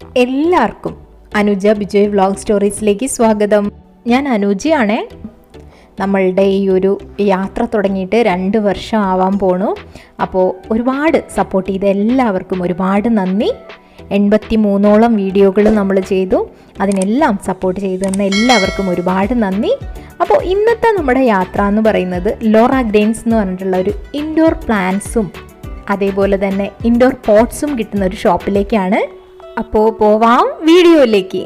എല്ലാവർക്കും അനുജ ബിജോയ് വ്ളോഗ് സ്റ്റോറീസിലേക്ക് സ്വാഗതം. ഞാൻ അനുജയാണേ. നമ്മളുടെ ഈ ഒരു യാത്ര തുടങ്ങിയിട്ട് 2 വർഷം ആവാൻ പോണു. അപ്പോൾ ഒരുപാട് സപ്പോർട്ട് ചെയ്ത എല്ലാവർക്കും ഒരുപാട് നന്ദി. 83ഓളം വീഡിയോകൾ നമ്മൾ ചെയ്തു. അതിനെല്ലാം സപ്പോർട്ട് ചെയ്തു തന്ന എല്ലാവർക്കും ഒരുപാട് നന്ദി. അപ്പോൾ ഇന്നത്തെ നമ്മുടെ യാത്ര എന്ന് പറയുന്നത് ലോറ ഗ്രെയിൻസ് എന്ന് പറഞ്ഞിട്ടുള്ള ഒരു ഇൻഡോർ പ്ലാന്റ്സും അതേപോലെ തന്നെ ഇൻഡോർ പോട്ട്സും കിട്ടുന്ന ഒരു ഷോപ്പിലേക്കാണ്. അപ്പോൾ പോവാം വീഡിയോയിലേക്ക്.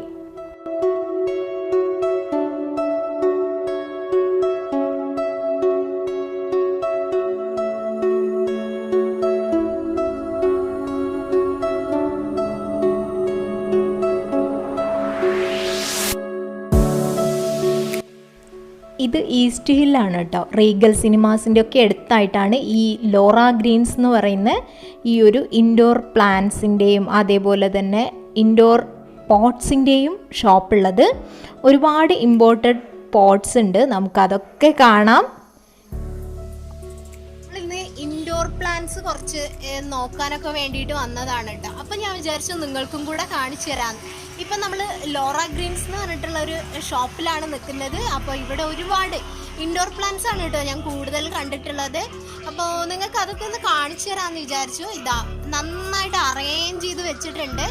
ഇത് ഈസ്റ്റ് ഹില്ലാണ് കേട്ടോ. റീഗൽ സിനിമാസിൻ്റെ ഒക്കെ അടുത്തായിട്ടാണ് ഈ ലോറ ഗ്രീൻസ് എന്ന് പറയുന്ന ഈ ഒരു ഇൻഡോർ പ്ലാന്റ്സിൻ്റെയും അതേപോലെ തന്നെ ഇൻഡോർ പോട്ട്സിൻ്റെയും ഷോപ്പുള്ളത്. ഒരുപാട് ഇമ്പോർട്ടഡ് പോട്ട്സ് ഉണ്ട്, നമുക്കതൊക്കെ കാണാം. ഇൻഡോർ പ്ലാന്റ്സ് കുറച്ച് നോക്കാനൊക്കെ വേണ്ടിയിട്ട് വന്നതാണ് കേട്ടോ. അപ്പം ഞാൻ വിചാരിച്ചു നിങ്ങൾക്കും കൂടെ കാണിച്ചു തരാം. ഇപ്പം നമ്മൾ ലോറ ഗ്രീൻസ് എന്ന് പറഞ്ഞിട്ടുള്ള ഒരു ഷോപ്പിലാണ് നിൽക്കുന്നത്. അപ്പോൾ ഇവിടെ ഒരുപാട് ഇൻഡോർ പ്ലാന്റ്സ് ആണ് കേട്ടോ ഞാൻ കൂടുതൽ കണ്ടിട്ടുള്ളത്. അപ്പോൾ നിങ്ങൾക്ക് അതൊക്കെ ഒന്ന് കാണിച്ചു തരാമെന്ന് വിചാരിച്ചു. ഇതാ നന്നായിട്ട് അറേഞ്ച് ചെയ്ത് വെച്ചിട്ടുണ്ട്.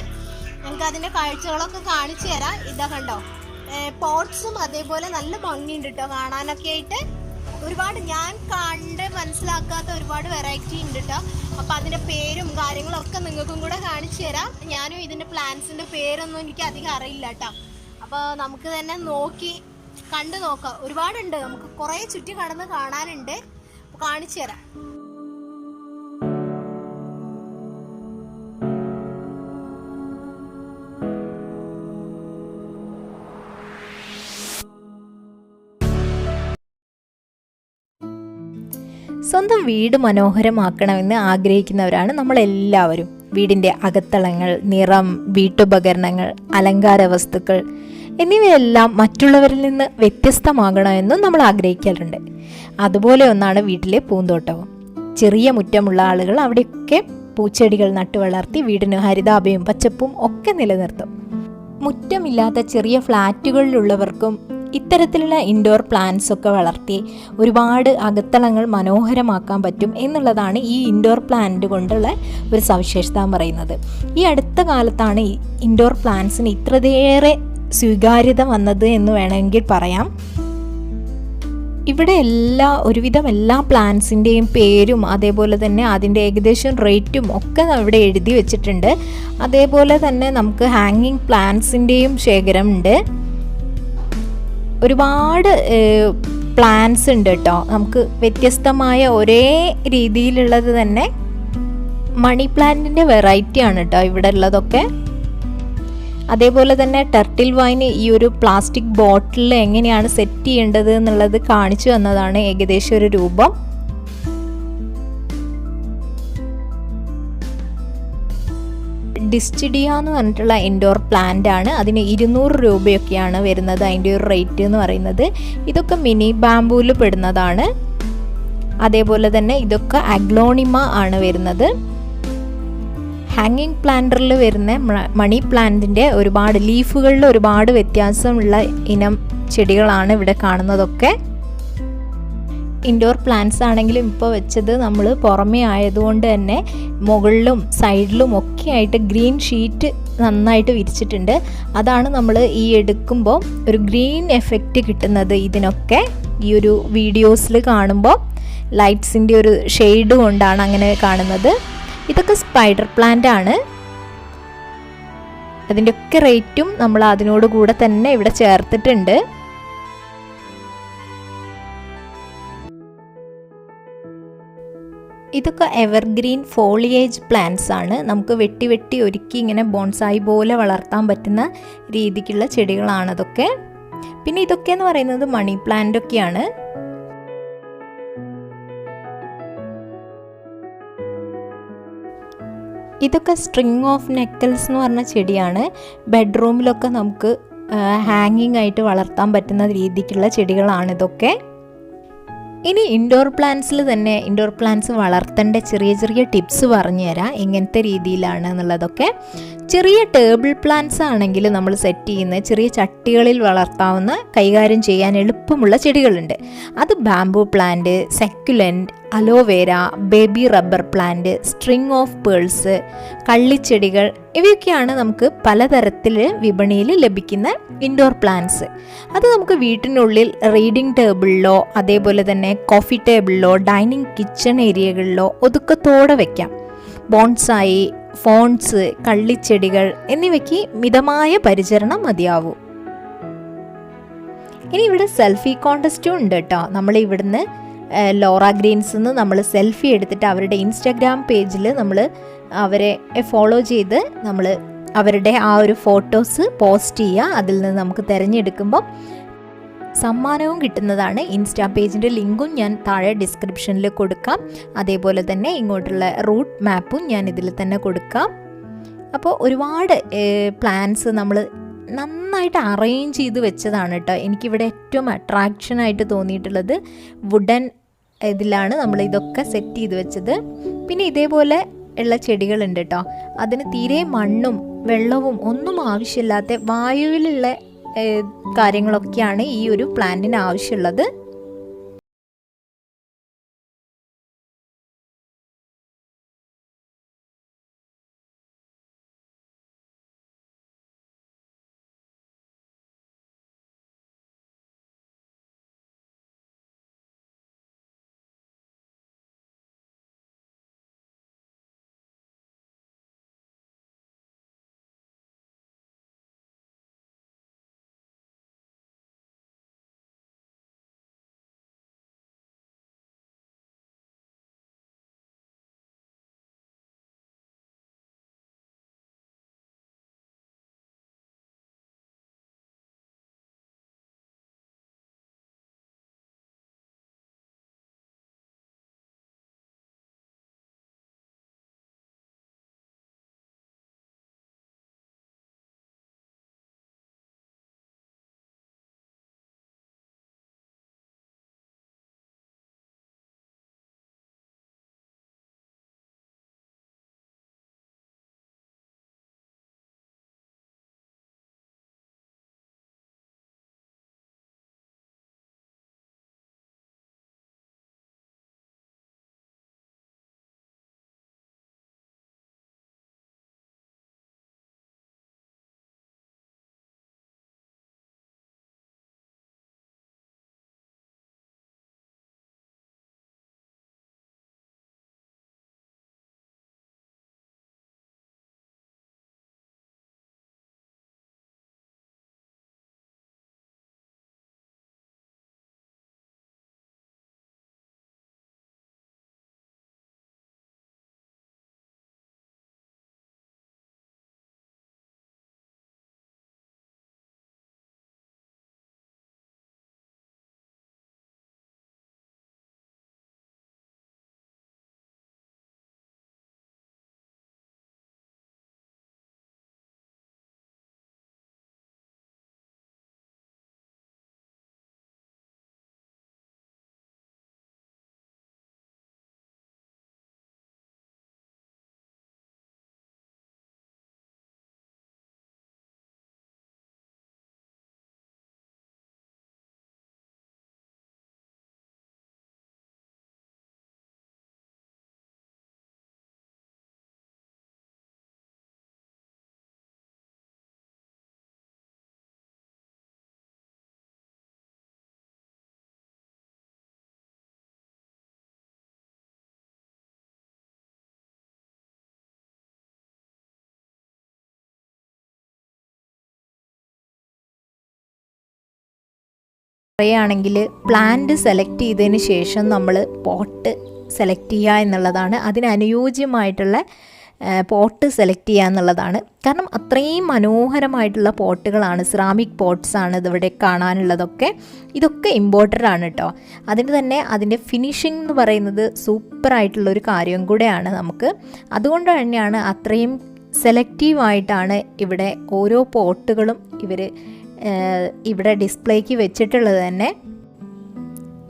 നിങ്ങൾക്ക് അതിൻ്റെ കാഴ്ചകളൊക്കെ കാണിച്ചു തരാം. ഇതാ കണ്ടോ, പോട്ട്സും അതേപോലെ നല്ല ഭംഗിയുണ്ട് കേട്ടോ കാണാനൊക്കെ ആയിട്ട്. ഒരുപാട് ഞാൻ കണ്ട് മനസ്സിലാക്കാത്ത ഒരുപാട് വെറൈറ്റി ഉണ്ട് കേട്ടോ. അപ്പോൾ അതിൻ്റെ പേരും കാര്യങ്ങളൊക്കെ നിങ്ങൾക്കും കൂടെ കാണിച്ചു തരാം. ഞാനും ഇതിൻ്റെ പ്ലാന്റ്സിൻ്റെ പേരൊന്നും എനിക്ക് അധികം അറിയില്ല കേട്ടോ. അപ്പോൾ നമുക്ക് തന്നെ നോക്കി കണ്ടു നോക്കാം. ഒരുപാടുണ്ട്, നമുക്ക് കുറേ ചുറ്റി കടന്ന് കാണാനുണ്ട്. അപ്പോൾ കാണിച്ചു തരാം. സ്വന്തം വീട് മനോഹരമാക്കണമെന്ന് ആഗ്രഹിക്കുന്നവരാണ് നമ്മളെല്ലാവരും. വീടിൻ്റെ അകത്തളങ്ങൾ, നിറം, വീട്ടുപകരണങ്ങൾ, അലങ്കാര വസ്തുക്കൾ എന്നിവയെല്ലാം മറ്റുള്ളവരിൽ നിന്ന് വ്യത്യസ്തമാകണമെന്നും നമ്മൾ ആഗ്രഹിക്കാറുണ്ട്. അതുപോലെ ഒന്നാണ് വീട്ടിലെ പൂന്തോട്ടവും. ചെറിയ മുറ്റമുള്ള ആളുകൾ അവിടെയൊക്കെ പൂച്ചെടികൾ നട്ടു വളർത്തി വീടിന് ഹരിതാഭയും പച്ചപ്പും ഒക്കെ നിലനിർത്തും. മുറ്റമില്ലാത്ത ചെറിയ ഫ്ലാറ്റുകളിലുള്ളവർക്കും ഇത്തരത്തിലുള്ള ഇൻഡോർ പ്ലാന്റ്സ് ഒക്കെ വളർത്തി ഒരുപാട് അകത്തളങ്ങൾ മനോഹരമാക്കാൻ പറ്റും എന്നുള്ളതാണ് ഈ ഇൻഡോർ പ്ലാന്റ് കൊണ്ടുള്ള ഒരു സവിശേഷത എന്ന് പറയുന്നത്. ഈ അടുത്ത കാലത്താണ് ഈ ഇൻഡോർ പ്ലാന്റ്സിന് ഇത്രയേറെ സ്വീകാര്യത വന്നത് എന്ന് വേണമെങ്കിൽ പറയാം. ഇവിടെ ഒരുവിധം എല്ലാ പ്ലാന്റ്സിൻ്റെയും പേരും അതേപോലെ തന്നെ അതിൻ്റെ ഏകദേശം റേറ്റും ഒക്കെ ഇവിടെ എഴുതി വെച്ചിട്ടുണ്ട്. അതേപോലെ തന്നെ നമുക്ക് ഹാങ്ങിങ് പ്ലാന്റ്സിൻ്റെയും ശേഖരമുണ്ട്. ഒരുപാട് പ്ലാന്റ്സ് ഉണ്ട് കേട്ടോ. നമുക്ക് വ്യത്യസ്തമായ ഒരേ രീതിയിലുള്ളത് തന്നെ മണി പ്ലാന്റിൻ്റെ വെറൈറ്റി ആണ് കേട്ടോ ഇവിടെ ഉള്ളതൊക്കെ. അതേപോലെ തന്നെ ടർട്ടിൽ വൈൻ ഈ ഒരു പ്ലാസ്റ്റിക് ബോട്ടിൽ എങ്ങനെയാണ് സെറ്റ് ചെയ്യേണ്ടത് എന്നുള്ളത് കാണിച്ചു തന്നതാണ് ഏകദേശം ഒരു രൂപം. ഡിസ്റ്റിഡിയ എന്ന് പറഞ്ഞിട്ടുള്ള ഇൻഡോർ പ്ലാന്റ് ആണ്. അതിന് 200 രൂപയൊക്കെയാണ് വരുന്നത് അതിൻ്റെ ഒരു റേറ്റ് എന്ന് പറയുന്നത്. ഇതൊക്കെ മിനി ബാംബൂല് പെടുന്നതാണ്. അതേപോലെ തന്നെ ഇതൊക്കെ അഗ്ലോണിമ ആണ് വരുന്നത്. ഹാങ്ങിങ് പ്ലാന്ററിൽ വരുന്ന മണി പ്ലാന്റിൻ്റെ ഒരുപാട് ലീഫുകളിൽ ഒരുപാട് വ്യത്യാസമുള്ള ഇനം ചെടികളാണ് ഇവിടെ കാണുന്നതൊക്കെ. ഇൻഡോർ പ്ലാന്റ്സ് ആണെങ്കിലും ഇപ്പോൾ വെച്ചത് നമ്മൾ പുറമേ ആയതുകൊണ്ട് തന്നെ മുകളിലും സൈഡിലും ഒക്കെ ആയിട്ട് ഗ്രീൻ ഷീറ്റ് നന്നായിട്ട് വിരിച്ചിട്ടുണ്ട്. അതാണ് നമ്മൾ ഈ എടുക്കുമ്പോൾ ഒരു ഗ്രീൻ എഫക്റ്റ് കിട്ടുന്നത്. ഇതിനൊക്കെ ഈ ഒരു വീഡിയോസിൽ കാണുമ്പോൾ ലൈറ്റ്സിൻ്റെ ഒരു ഷെയ്ഡ് കൊണ്ടാണ് അങ്ങനെ കാണുന്നത്. ഇതൊക്കെ സ്പൈഡർ പ്ലാന്റ് ആണ്. അതിൻ്റെയൊക്കെ റേറ്റും നമ്മൾ അതിനോട് കൂടെ തന്നെ ഇവിടെ ചേർത്തിട്ടുണ്ട്. ഇതൊക്കെ എവർഗ്രീൻ ഫോളിയേജ് പ്ലാന്റ്സ് ആണ്. നമുക്ക് വെട്ടി വെട്ടി ഒരുക്കി ഇങ്ങനെ ബോൺസായി പോലെ വളർത്താൻ പറ്റുന്ന രീതിക്കുള്ള ചെടികളാണ് അതൊക്കെ. പിന്നെ ഇതൊക്കെ എന്ന് പറയുന്നത് മണി പ്ലാന്റ് ഒക്കെയാണ്. ഇതൊക്കെ സ്ട്രിങ് ഓഫ് നെക്കൽസ് എന്ന് പറഞ്ഞ ചെടിയാണ്. ബെഡ്റൂമിലൊക്കെ നമുക്ക് ഹാങ്ങിങ് ആയിട്ട് വളർത്താൻ പറ്റുന്ന രീതിക്കുള്ള ചെടികളാണ് ഇതൊക്കെ. ഇനി ഇൻഡോർ പ്ലാന്റ്സ് വളർത്തേണ്ട ചെറിയ ചെറിയ ടിപ്സ് പറഞ്ഞു തരാം, എങ്ങനത്തെ രീതിയിലാണ് എന്നുള്ളതൊക്കെ. ചെറിയ ടേബിൾ പ്ലാന്റ്സ് ആണെങ്കിൽ നമ്മൾ സെറ്റ് ചെയ്യുന്ന ചെറിയ ചട്ടികളിൽ വളർത്താവുന്ന, കൈകാര്യം ചെയ്യാൻ എളുപ്പമുള്ള ചെടികളുണ്ട്. അത് bamboo plant, succulent, aloe vera, baby rubber plant, string of pearls, കള്ളിച്ചെടികൾ, ഇവയൊക്കെയാണ് നമുക്ക് പലതരത്തിൽ വിപണിയിൽ ലഭിക്കുന്ന ഇൻഡോർ പ്ലാന്റ്സ്. അത് നമുക്ക് വീട്ടിനുള്ളിൽ റീഡിംഗ് ടേബിളിലോ അതേപോലെ തന്നെ കോഫി ടേബിളിലോ ഡൈനിങ് കിച്ചൺ ഏരിയകളിലോ ഒതുക്കത്തോടെ വയ്ക്കാം. ബോൺസായി, ഫോൺസ്, കള്ളിച്ചെടികൾ എന്നിവയ്ക്ക് മിതമായ പരിചരണം മതിയാവൂ. ഇനി ഇവിടെ സെൽഫി കോൺടെസ്റ്റും ഉണ്ട് കേട്ടോ. നമ്മൾ ഇവിടുന്ന് ലോറ ഗ്രീൻസ് നിന്ന് നമ്മൾ സെൽഫി എടുത്തിട്ട് അവരുടെ ഇൻസ്റ്റാഗ്രാം പേജിൽ നമ്മൾ അവരെ ഫോളോ ചെയ്ത് നമ്മൾ അവരുടെ ആ ഒരു ഫോട്ടോസ് പോസ്റ്റ് ചെയ്യുക. അതിൽ നിന്ന് നമുക്ക് തിരഞ്ഞെടുക്കുമ്പോൾ സമ്മാനവും കിട്ടുന്നതാണ്. ഇൻസ്റ്റാ പേജിൻ്റെ ലിങ്കും ഞാൻ താഴെ ഡിസ്ക്രിപ്ഷനിൽ കൊടുക്കാം. അതേപോലെ തന്നെ ഇങ്ങോട്ടുള്ള റൂട്ട് മാപ്പും ഞാൻ ഇതിൽ തന്നെ കൊടുക്കാം. അപ്പോൾ ഒരുപാട് പ്ലാൻസ് നമ്മൾ നന്നായിട്ട് അറേഞ്ച് ചെയ്ത് വെച്ചതാണ് കേട്ടോ. എനിക്കിവിടെ ഏറ്റവും അട്രാക്ഷനായിട്ട് തോന്നിയിട്ടുള്ളത് വുഡൻ ഇതിലാണ് നമ്മൾ ഇതൊക്കെ സെറ്റ് ചെയ്ത് വെച്ചത്. പിന്നെ ഇതേപോലെ ഉള്ള ചെടികളുണ്ട് കേട്ടോ. അതിന് തീരെ മണ്ണും വെള്ളവും ഒന്നും ആവശ്യമില്ലാത്ത വായുവിലുള്ള കാര്യങ്ങളൊക്കെയാണ് ഈ ഒരു പ്ലാന്റിന് ആവശ്യമുള്ളത്. പറയുകയാണെങ്കിൽ പ്ലാന്റ് സെലക്ട് ചെയ്തതിന് ശേഷം നമ്മൾ പോട്ട് സെലക്ട് ചെയ്യുക എന്നുള്ളതാണ്. അതിനനുയോജ്യമായിട്ടുള്ള പോട്ട് സെലക്ട് ചെയ്യുക എന്നുള്ളതാണ്. കാരണം അത്രയും മനോഹരമായിട്ടുള്ള പോട്ടുകളാണ്, സിറാമിക് പോട്ട്സാണ് ഇതിവിടെ കാണാനുള്ളതൊക്കെ. ഇതൊക്കെ ഇമ്പോർട്ടഡ് ആണ് കേട്ടോ. അതിന് തന്നെ അതിൻ്റെ ഫിനിഷിംഗ് എന്ന് പറയുന്നത് സൂപ്പറായിട്ടുള്ളൊരു കാര്യം കൂടെയാണ് നമുക്ക്. അതുകൊണ്ട് തന്നെയാണ് അത്രയും സെലക്റ്റീവായിട്ടാണ് ഇവിടെ ഓരോ പോട്ടുകളും ഇവർ ഇവിടെ ഡിസ്പ്ലേക്ക് വെച്ചിട്ടുള്ളത് തന്നെ.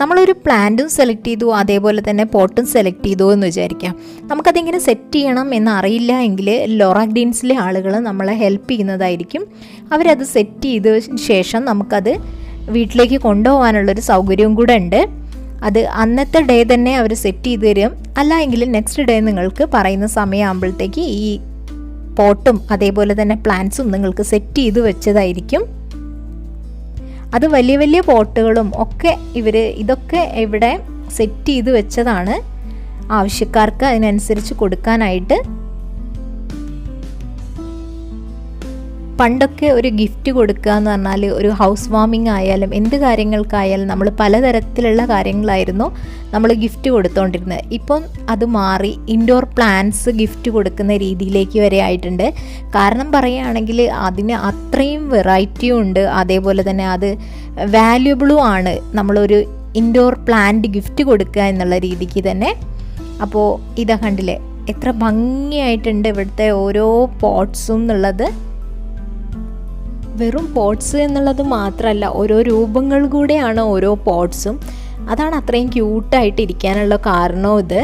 നമ്മളൊരു പ്ലാന്റും സെലക്ട് ചെയ്തു, അതേപോലെ തന്നെ പോട്ടും സെലക്ട് ചെയ്തു എന്ന് വിചാരിക്കാം. നമുക്കതിങ്ങനെ സെറ്റ് ചെയ്യണം എന്നറിയില്ല എങ്കിൽ ലോറ ഗ്രീൻസിലെ ആളുകൾ നമ്മളെ ഹെൽപ്പ് ചെയ്യുന്നതായിരിക്കും. അവരത് സെറ്റ് ചെയ്ത ശേഷം നമുക്കത് വീട്ടിലേക്ക് കൊണ്ടുപോകാനുള്ളൊരു സൗകര്യവും കൂടെ ഉണ്ട്. അത് അന്നത്തെ ഡേ തന്നെ അവർ സെറ്റ് ചെയ്ത് തരും. അല്ല എങ്കിൽ നെക്സ്റ്റ് ഡേ നിങ്ങൾക്ക് പറയുന്ന സമയമാകുമ്പോഴത്തേക്ക് ഈ പോട്ടും അതേപോലെ തന്നെ പ്ലാന്റ്സും നിങ്ങൾക്ക് സെറ്റ് ചെയ്ത് വെച്ചതായിരിക്കും. അത് വലിയ വലിയ പോട്ടുകളും ഒക്കെ ഇതൊക്കെ ഇവിടെ സെറ്റ് ചെയ്ത് വെച്ചതാണ് ആവശ്യക്കാർക്ക് അതിനനുസരിച്ച് കൊടുക്കാനായിട്ട്. പണ്ടൊക്കെ ഒരു ഗിഫ്റ്റ് കൊടുക്കുക എന്ന് പറഞ്ഞാൽ ഒരു ഹൗസ് വാമിംഗ് ആയാലും എന്ത് കാര്യങ്ങൾക്കായാലും നമ്മൾ പലതരത്തിലുള്ള കാര്യങ്ങളായിരുന്നു നമ്മൾ ഗിഫ്റ്റ് കൊടുത്തുകൊണ്ടിരുന്നത്. ഇപ്പം അത് മാറി ഇൻഡോർ പ്ലാന്റ്സ് ഗിഫ്റ്റ് കൊടുക്കുന്ന രീതിയിലേക്ക് വരെ ആയിട്ടുണ്ട്. കാരണം പറയുകയാണെങ്കിൽ അതിന് അത്രയും വെറൈറ്റിയും ഉണ്ട്, അതേപോലെ തന്നെ അത് വാല്യുബിളും ആണ് നമ്മളൊരു ഇൻഡോർ പ്ലാന്റ് ഗിഫ്റ്റ് കൊടുക്കുക എന്നുള്ള രീതിക്ക് തന്നെ. അപ്പോൾ ഇതാ കണ്ടില്ലേ എത്ര ഭംഗിയായിട്ടുണ്ട് ഇവിടുത്തെ ഓരോ പോട്ട്സും എന്നുള്ളത്. വെറും പോട്ട്സ് എന്നുള്ളത് മാത്രമല്ല, ഓരോ രൂപങ്ങൾ കൂടെയാണ് ഓരോ പോട്ട്സും. അതാണ് അത്രയും ക്യൂട്ടായിട്ട് ഇരിക്കാനുള്ള കാരണവും ഇത്.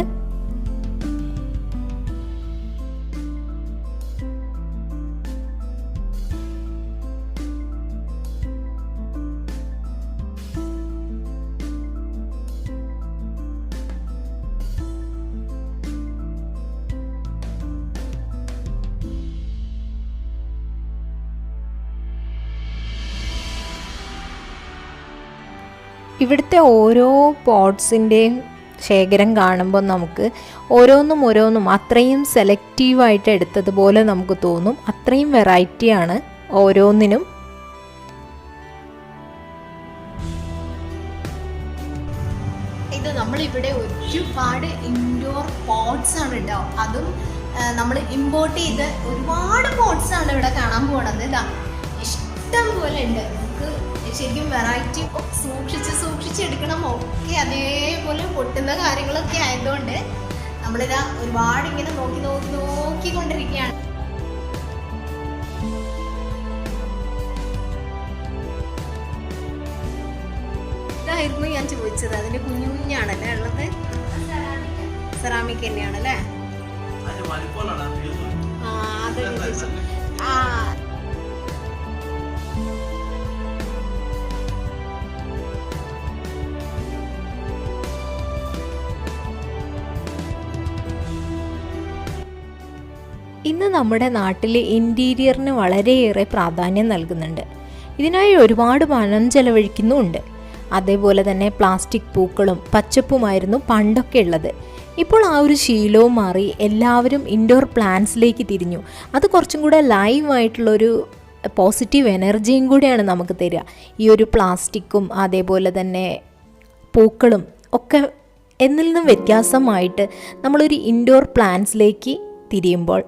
ഇവിടുത്തെ ഓരോ പോട്ട്സിൻ്റെയും ശേഖരം കാണുമ്പോൾ നമുക്ക് ഓരോന്നും അത്രയും സെലക്റ്റീവായിട്ട് എടുത്തതുപോലെ നമുക്ക് തോന്നും. അത്രയും വെറൈറ്റിയാണ് ഓരോന്നിനും. ഇത് നമ്മളിവിടെ ഒരുപാട് ഇൻഡോർ പോട്ട്സ് ആണ് കേട്ടോ. അതും നമ്മൾ ഇമ്പോർട്ട് ചെയ്ത് ഒരുപാട് പോട്ട്സ് ആണ് ഇവിടെ കാണാൻ പോണത്. ഇതാ ഇഷ്ടം പോലെ ഉണ്ട്. നമുക്ക് ശരിക്കും വെറൈറ്റി സൂക്ഷിച്ചെടുക്കണം. ഒക്കെ അതേപോലെ പൊട്ടുന്ന കാര്യങ്ങളൊക്കെ ആയതുകൊണ്ട് നമ്മളിതാ ഒരുപാട് ഇങ്ങനെ നോക്കിക്കൊണ്ടിരിക്കുകയാണ്. ഇതായിരുന്നു ഞാൻ ചോദിച്ചത്. അതിന്റെ കുഞ്ഞാണല്ലേ ഉള്ളത്? സെറാമിക് തന്നെയാണല്ലേ? ഇന്ന് നമ്മുടെ നാട്ടിൽ ഇൻറ്റീരിയറിന് വളരെയേറെ പ്രാധാന്യം നൽകുന്നുണ്ട്. ഇതിനായി ഒരുപാട് പണം ചെലവഴിക്കുന്നുമുണ്ട്. അതേപോലെ തന്നെ പ്ലാസ്റ്റിക് പൂക്കളും പച്ചപ്പുമായിരുന്നു പണ്ടൊക്കെ ഉള്ളത്. ഇപ്പോൾ ആ ഒരു ശീലവും മാറി എല്ലാവരും ഇൻഡോർ പ്ലാന്റ്സിലേക്ക് തിരിഞ്ഞു. അത് കുറച്ചും കൂടെ ലൈവായിട്ടുള്ളൊരു പോസിറ്റീവ് എനർജിയും കൂടെയാണ് നമുക്ക് തരിക. ഈ ഒരു പ്ലാസ്റ്റിക്കും അതേപോലെ തന്നെ പൂക്കളും ഒക്കെ എന്നിൽ നിന്നും വ്യത്യാസമായിട്ട് നമ്മളൊരു ഇൻഡോർ പ്ലാന്റ്സിലേക്ക് തിരിയുമ്പോൾ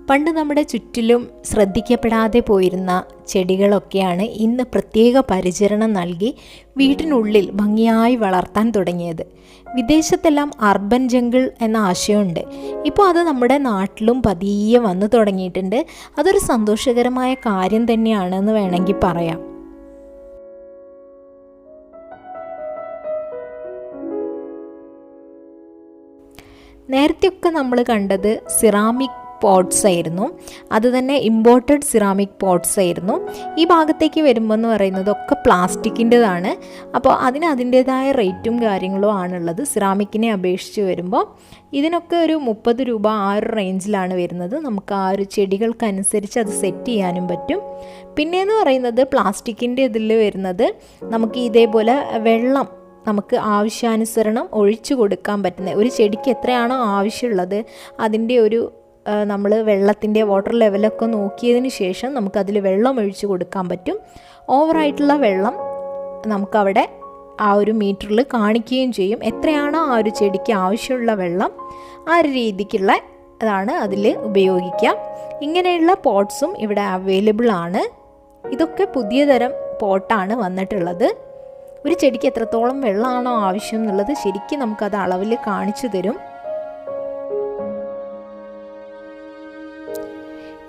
പണ്ട് നമ്മുടെ ചുറ്റിലും ശ്രദ്ധിക്കപ്പെടാതെ പോയിരുന്ന ചെടികളൊക്കെയാണ് ഇന്ന് പ്രത്യേക പരിചരണം നൽകി വീട്ടിനുള്ളിൽ ഭംഗിയായി വളർത്താൻ തുടങ്ങിയത്. വിദേശത്തെല്ലാം അർബൻ ജംഗിൾ എന്ന ആശയമുണ്ട്. ഇപ്പോൾ അത് നമ്മുടെ നാട്ടിലും പതിയെ വന്നു തുടങ്ങിയിട്ടുണ്ട്. അതൊരു സന്തോഷകരമായ കാര്യം തന്നെയാണെന്ന് വേണമെങ്കിൽ പറയാം. നേരത്തെയൊക്കെ നമ്മൾ കണ്ടത് സിറാമിക് പോട്ട്സ് ആയിരുന്നു. അത് തന്നെ ഇമ്പോർട്ടഡ് സിറാമിക് പോട്ട്സ് ആയിരുന്നു. ഈ ഭാഗത്തേക്ക് വരുമ്പോൾ എന്ന് പറയുന്നത് ഒക്കെ പ്ലാസ്റ്റിക്കിൻ്റെതാണ്. അപ്പോൾ അതിൻ്റേതായ റേറ്റും കാര്യങ്ങളും ആണുള്ളത്. സിറാമിക്കിനെ അപേക്ഷിച്ച് വരുമ്പോൾ ഇതിനൊക്കെ ഒരു 30 രൂപ ആ ഒരു റേഞ്ചിലാണ് വരുന്നത്. നമുക്ക് ആ ഒരു ചെടികൾക്കനുസരിച്ച് അത് സെറ്റ് ചെയ്യാനും പറ്റും. പിന്നെയെന്ന് പറയുന്നത് പ്ലാസ്റ്റിക്കിൻ്റെ ഇതിൽ വരുന്നത് നമുക്ക് ഇതേപോലെ വെള്ളം നമുക്ക് ആവശ്യാനുസരണം ഒഴിച്ചു കൊടുക്കാൻ പറ്റുന്ന, ഒരു ചെടിക്ക് എത്രയാണോ ആവശ്യമുള്ളത് അതിൻ്റെ ഒരു നമ്മൾ വെള്ളത്തിൻ്റെ വാട്ടർ ലെവലൊക്കെ നോക്കിയതിന് ശേഷം നമുക്കതിൽ വെള്ളം ഒഴിച്ച് കൊടുക്കാൻ പറ്റും. ഓവറായിട്ടുള്ള വെള്ളം നമുക്കവിടെ ആ ഒരു മീറ്ററിൽ കാണിക്കുകയും ചെയ്യും. എത്രയാണോ ആ ഒരു ചെടിക്ക് ആവശ്യമുള്ള വെള്ളം ആ ഒരു രീതിക്കുള്ള അതാണ് അതിൽ ഉപയോഗിക്കാം. ഇങ്ങനെയുള്ള പോട്ട്സും ഇവിടെ അവൈലബിൾ ആണ്. ഇതൊക്കെ പുതിയ തരം പോട്ടാണ് വന്നിട്ടുള്ളത്. ഒരു ചെടിക്ക് എത്രത്തോളം വെള്ളമാണോ ആവശ്യം എന്നുള്ളത് ശരിക്കും നമുക്കത് അളവിൽ കാണിച്ചു തരും.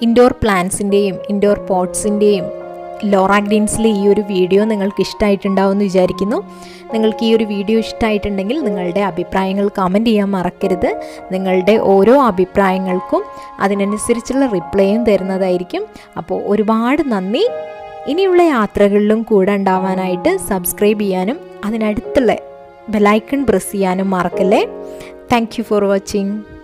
ഇൻഡോർ പ്ലാന്റ്സിൻ്റെയും ഇൻഡോർ പോട്ട്സിൻ്റെയും ലോറ ഗ്രീൻസിലെ ഈ ഒരു വീഡിയോ നിങ്ങൾക്ക് ഇഷ്ടമായിട്ടുണ്ടാവുമെന്ന് വിചാരിക്കുന്നു. നിങ്ങൾക്ക് ഈ ഒരു വീഡിയോ ഇഷ്ടമായിട്ടുണ്ടെങ്കിൽ നിങ്ങളുടെ അഭിപ്രായങ്ങൾ കമൻറ്റ് ചെയ്യാൻ മറക്കരുത്. നിങ്ങളുടെ ഓരോ അഭിപ്രായങ്ങൾക്കും അതിനനുസരിച്ചുള്ള റിപ്ലൈയും തരുന്നതായിരിക്കും. അപ്പോൾ ഒരുപാട് നന്ദി. ഇനിയുള്ള യാത്രകളിലും കൂടെ ഉണ്ടാവാനായിട്ട് സബ്സ്ക്രൈബ് ചെയ്യാനും അതിനടുത്തുള്ള ബെലൈക്കൺ പ്രസ് ചെയ്യാനും മറക്കല്ലേ. Thank you for watching.